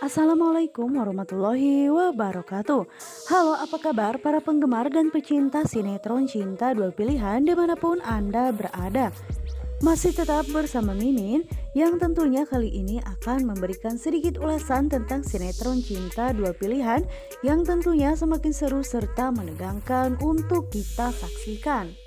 Assalamualaikum warahmatullahi wabarakatuh. Halo, apa kabar para penggemar dan pecinta sinetron Cinta Dua Pilihan dimanapun Anda berada? Masih tetap bersama Mimin yang tentunya kali ini akan memberikan sedikit ulasan tentang sinetron Cinta Dua Pilihan yang tentunya semakin seru serta menegangkan untuk kita saksikan.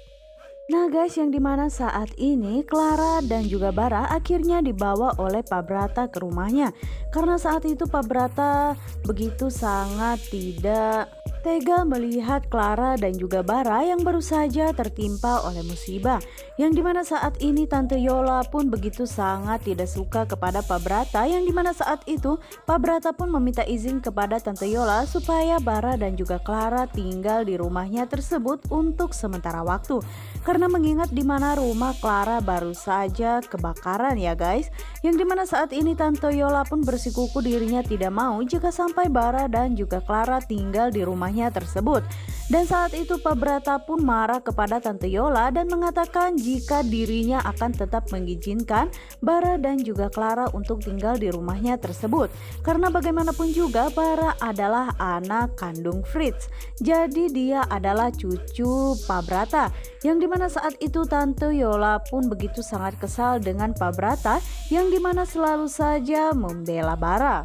Nah guys, yang dimana saat ini Clara dan juga Bara akhirnya dibawa oleh Pak Brata ke rumahnya. Karena saat itu Pak Brata begitu sangat tidak tega melihat Clara dan juga Bara yang baru saja tertimpa oleh musibah. Yang dimana saat ini Tante Yola pun begitu sangat tidak suka kepada Pak Brata. Yang dimana saat itu Pak Brata pun meminta izin kepada Tante Yola supaya Bara dan juga Clara tinggal di rumahnya tersebut untuk sementara waktu. Karena mengingat di mana rumah Clara baru saja kebakaran ya guys. Yang dimana saat ini Tante Yola pun bersikuku dirinya tidak mau jika sampai Bara dan juga Clara tinggal di rumahnya tersebut. Dan saat itu Pak Brata pun marah kepada Tante Yola dan mengatakan jika dirinya akan tetap mengizinkan Bara dan juga Clara untuk tinggal di rumahnya tersebut. Karena bagaimanapun juga Bara adalah anak kandung Fritz. Jadi dia adalah cucu Pak Brata. Yang dimana saat itu Tante Yola pun begitu sangat kesal dengan Pak Brata yang dimana selalu saja membela Bara.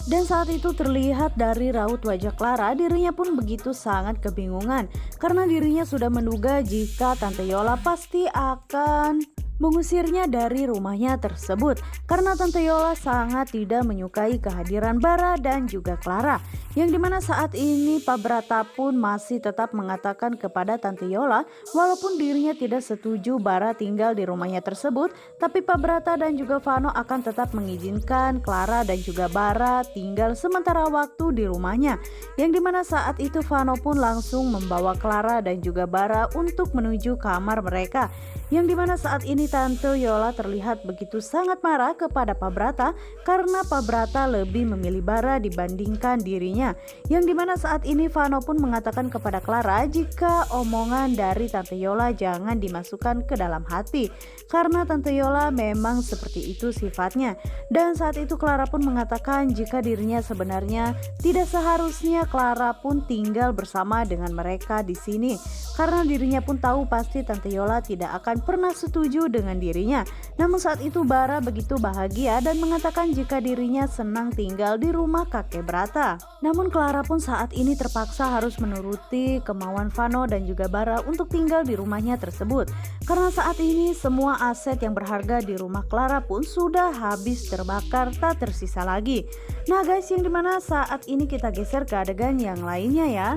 Dan saat itu terlihat dari raut wajah Clara, dirinya pun begitu sangat kebingungan karena dirinya sudah menduga jika Tante Yola pasti akan mengusirnya dari rumahnya tersebut karena Tante Yola sangat tidak menyukai kehadiran Bara dan juga Clara. Yang dimana saat ini Pak Brata pun masih tetap mengatakan kepada Tante Yola walaupun dirinya tidak setuju Bara tinggal di rumahnya tersebut, tapi Pak Brata dan juga Vano akan tetap mengizinkan Clara dan juga Bara tinggal sementara waktu di rumahnya. Yang dimana saat itu Vano pun langsung membawa Clara dan juga Bara untuk menuju kamar mereka. Yang dimana saat ini Tante Yola terlihat begitu sangat marah kepada Pak Brata karena Pak Brata lebih memilih Bara dibandingkan dirinya. Yang dimana saat ini Vano pun mengatakan kepada Clara jika omongan dari Tante Yola jangan dimasukkan ke dalam hati karena Tante Yola memang seperti itu sifatnya. Dan saat itu Clara pun mengatakan jika dirinya sebenarnya tidak seharusnya Clara pun tinggal bersama dengan mereka di sini karena dirinya pun tahu pasti Tante Yola tidak akan pernah setuju dengan dirinya. Namun saat itu Bara begitu bahagia dan mengatakan jika dirinya senang tinggal di rumah kakek Brata. Namun Clara pun saat ini terpaksa harus menuruti kemauan Vano dan juga Bara untuk tinggal di rumahnya tersebut. Karena saat ini semua aset yang berharga di rumah Clara pun sudah habis terbakar tak tersisa lagi. Nah guys, yang dimana saat ini kita geser ke adegan yang lainnya ya.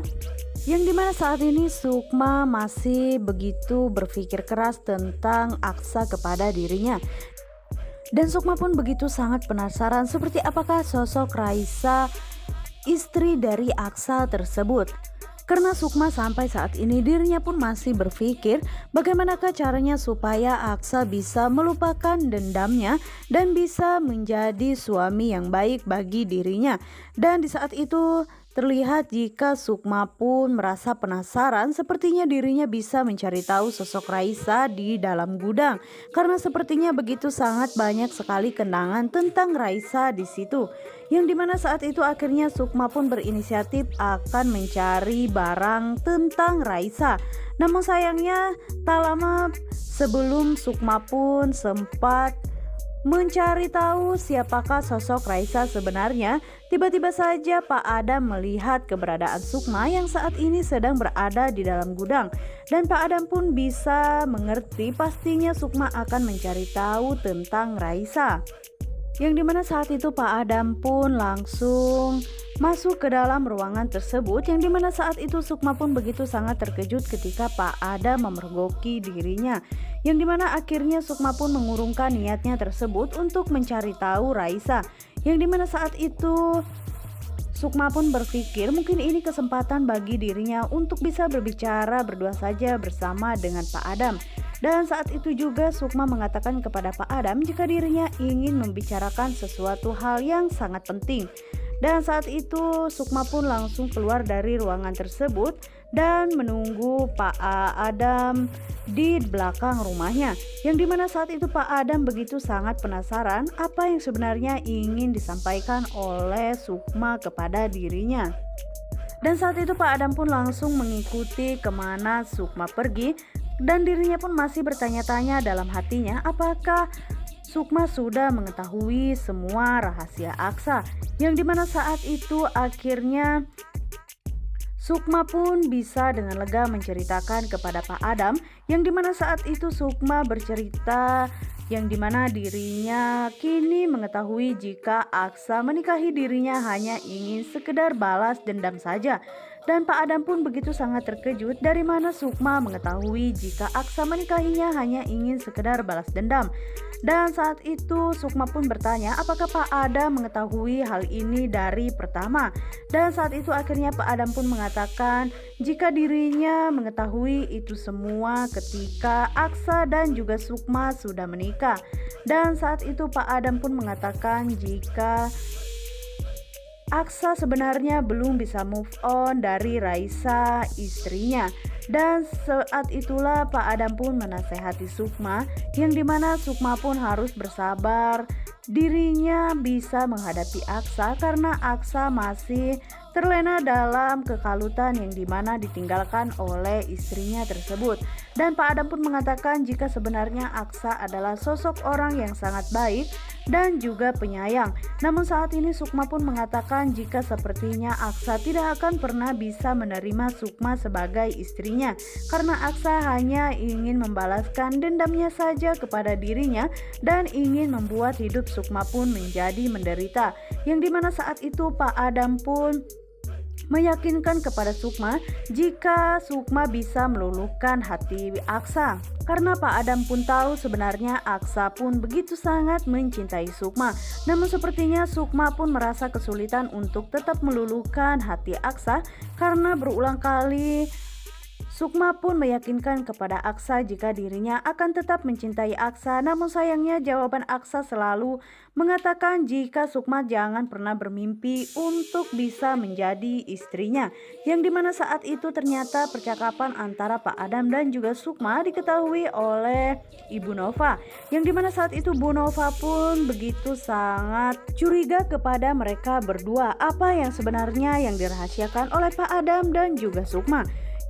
Yang dimana saat ini Sukma masih begitu berpikir keras tentang Aksa kepada dirinya. Dan Sukma pun begitu sangat penasaran seperti apakah sosok Raisa istri dari Aksa tersebut. Karena Sukma sampai saat ini dirinya pun masih berpikir bagaimanakah caranya supaya Aksa bisa melupakan dendamnya dan bisa menjadi suami yang baik bagi dirinya. Dan di saat itu terlihat jika Sukma pun merasa penasaran sepertinya dirinya bisa mencari tahu sosok Raisa di dalam gudang. Karena sepertinya begitu sangat banyak sekali kenangan tentang Raisa di situ. Yang dimana saat itu akhirnya Sukma pun berinisiatif akan mencari barang tentang Raisa. Namun sayangnya tak lama sebelum Sukma pun sempat mencari tahu siapakah sosok Raisa sebenarnya, tiba-tiba saja Pak Adam melihat keberadaan Sukma yang saat ini sedang berada di dalam gudang. Dan Pak Adam pun bisa mengerti pastinya Sukma akan mencari tahu tentang Raisa. Yang dimana saat itu Pak Adam pun langsung masuk ke dalam ruangan tersebut. Yang dimana saat itu Sukma pun begitu sangat terkejut ketika Pak Adam memergoki dirinya. Yang dimana akhirnya Sukma pun mengurungkan niatnya tersebut untuk mencari tahu Raisa. Yang dimana saat itu Sukma pun berpikir mungkin ini kesempatan bagi dirinya untuk bisa berbicara berdua saja bersama dengan Pak Adam. Dan saat itu juga Sukma mengatakan kepada Pak Adam jika dirinya ingin membicarakan sesuatu hal yang sangat penting. Dan saat itu Sukma pun langsung keluar dari ruangan tersebut dan menunggu Pak Adam di belakang rumahnya, yang dimana saat itu Pak Adam begitu sangat penasaran apa yang sebenarnya ingin disampaikan oleh Sukma kepada dirinya. Dan saat itu Pak Adam pun langsung mengikuti kemana Sukma pergi, dan dirinya pun masih bertanya-tanya dalam hatinya apakah Sukma sudah mengetahui semua rahasia Aksa, yang dimana saat itu akhirnya Sukma pun bisa dengan lega menceritakan kepada Pak Adam, yang dimana saat itu Sukma bercerita yang dimana dirinya kini mengetahui jika Aksa menikahi dirinya hanya ingin sekedar balas dendam saja. Dan Pak Adam pun begitu sangat terkejut dari mana Sukma mengetahui jika Aksa menikahinya hanya ingin sekedar balas dendam. Dan saat itu Sukma pun bertanya apakah Pak Adam mengetahui hal ini dari pertama. Dan saat itu akhirnya Pak Adam pun mengatakan jika dirinya mengetahui itu semua ketika Aksa dan juga Sukma sudah menikah. Dan saat itu Pak Adam pun mengatakan jika Aksa sebenarnya belum bisa move on dari Raisa, istrinya. Dan saat itulah Pak Adam pun menasehati Sukma, yang dimana Sukma pun harus bersabar dirinya bisa menghadapi Aksa karena Aksa masih terlena dalam kekalutan yang dimana ditinggalkan oleh istrinya tersebut. Dan Pak Adam pun mengatakan jika sebenarnya Aksa adalah sosok orang yang sangat baik dan juga penyayang. Namun saat ini Sukma pun mengatakan jika sepertinya Aksa tidak akan pernah bisa menerima Sukma sebagai istrinya, karena Aksa hanya ingin membalaskan dendamnya saja kepada dirinya dan ingin membuat hidup Sukma pun menjadi menderita. Yang dimana saat itu Pak Adam pun meyakinkan kepada Sukma jika Sukma bisa meluluhkan hati Aksa, karena Pak Adam pun tahu sebenarnya Aksa pun begitu sangat mencintai Sukma. Namun sepertinya Sukma pun merasa kesulitan untuk tetap meluluhkan hati Aksa karena berulang kali Sukma pun meyakinkan kepada Aksa jika dirinya akan tetap mencintai Aksa. Namun sayangnya jawaban Aksa selalu mengatakan jika Sukma jangan pernah bermimpi untuk bisa menjadi istrinya. Yang dimana saat itu ternyata percakapan antara Pak Adam dan juga Sukma diketahui oleh Ibu Nova. Yang dimana saat itu Bu Nova pun begitu sangat curiga kepada mereka berdua, apa yang sebenarnya yang dirahasiakan oleh Pak Adam dan juga Sukma.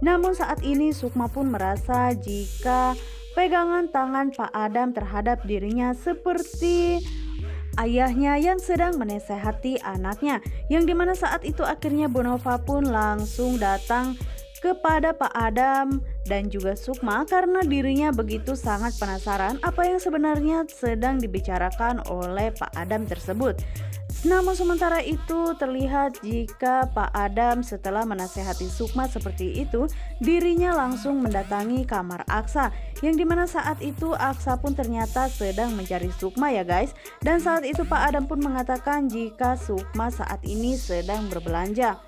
Namun saat ini Sukma pun merasa jika pegangan tangan Pak Adam terhadap dirinya seperti ayahnya yang sedang menasehati anaknya. Yang dimana saat itu akhirnya Bu Nova pun langsung datang kepada Pak Adam dan juga Sukma karena dirinya begitu sangat penasaran apa yang sebenarnya sedang dibicarakan oleh Pak Adam tersebut. Namun sementara itu terlihat jika Pak Adam setelah menasehati Sukma seperti itu, dirinya langsung mendatangi kamar Aksa, yang dimana saat itu Aksa pun ternyata sedang mencari Sukma ya guys. Dan saat itu Pak Adam pun mengatakan jika Sukma saat ini sedang berbelanja,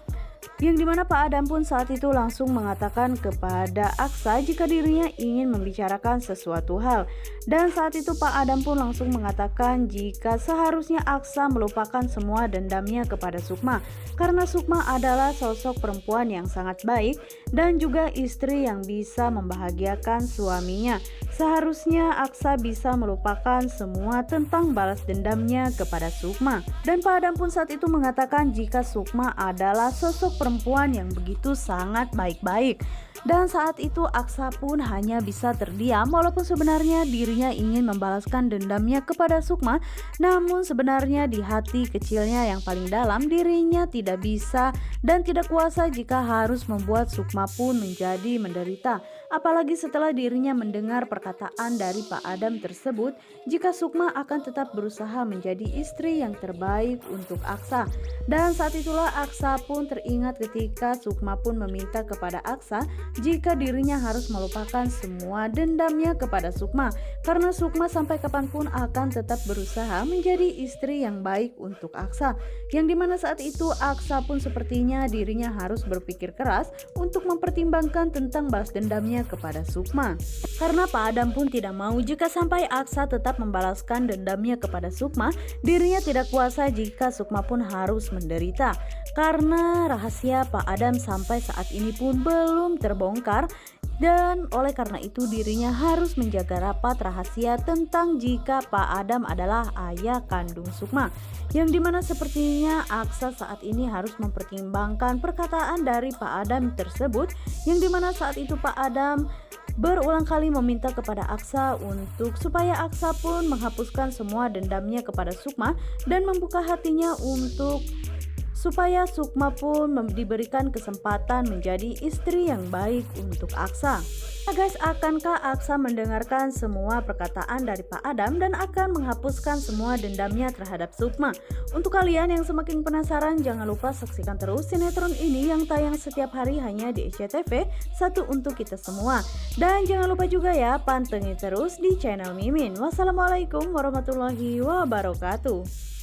yang dimana Pak Adam pun saat itu langsung mengatakan kepada Aksa jika dirinya ingin membicarakan sesuatu hal. Dan saat itu Pak Adam pun langsung mengatakan jika seharusnya Aksa melupakan semua dendamnya kepada Sukma, karena Sukma adalah sosok perempuan yang sangat baik dan juga istri yang bisa membahagiakan suaminya. Seharusnya Aksa bisa melupakan semua tentang balas dendamnya kepada Sukma. Dan Pak Adam pun saat itu mengatakan jika Sukma adalah sosok perempuan yang begitu sangat baik-baik. Dan saat itu Aksa pun hanya bisa terdiam walaupun sebenarnya dirinya ingin membalaskan dendamnya kepada Sukma. Namun sebenarnya di hati kecilnya yang paling dalam dirinya tidak bisa dan tidak kuasa jika harus membuat Sukma pun menjadi menderita. Apalagi setelah dirinya mendengar perkataan dari Pak Adam tersebut jika Sukma akan tetap berusaha menjadi istri yang terbaik untuk Aksa. Dan saat itulah Aksa pun teringat ketika Sukma pun meminta kepada Aksa jika dirinya harus melupakan semua dendamnya kepada Sukma, karena Sukma sampai kapanpun akan tetap berusaha menjadi istri yang baik untuk Aksa. Yang dimana saat itu Aksa pun sepertinya dirinya harus berpikir keras untuk mempertimbangkan tentang balas dendamnya dendamnya kepada Sukma. Karena Pak Adam pun tidak mau jika sampai Aksa tetap membalaskan dendamnya kepada Sukma, dirinya tidak kuasa jika Sukma pun harus menderita. Karena rahasia Pak Adam sampai saat ini pun belum terbongkar, dan oleh karena itu dirinya harus menjaga rapat rahasia tentang jika Pak Adam adalah ayah kandung Sukma, yang dimana sepertinya Aksa saat ini harus mempertimbangkan perkataan dari Pak Adam tersebut, yang dimana saat itu Pak Adam berulang kali meminta kepada Aksa supaya Aksa pun menghapuskan semua dendamnya kepada Sukma dan membuka hatinya supaya Sukma pun diberikan kesempatan menjadi istri yang baik untuk Aksa. Nah guys, akankah Aksa mendengarkan semua perkataan dari Pak Adam dan akan menghapuskan semua dendamnya terhadap Sukma? Untuk kalian yang semakin penasaran, jangan lupa saksikan terus sinetron ini yang tayang setiap hari hanya di SCTV, satu untuk kita semua. Dan jangan lupa juga ya, pantengin terus di channel Mimin. Wassalamualaikum warahmatullahi wabarakatuh.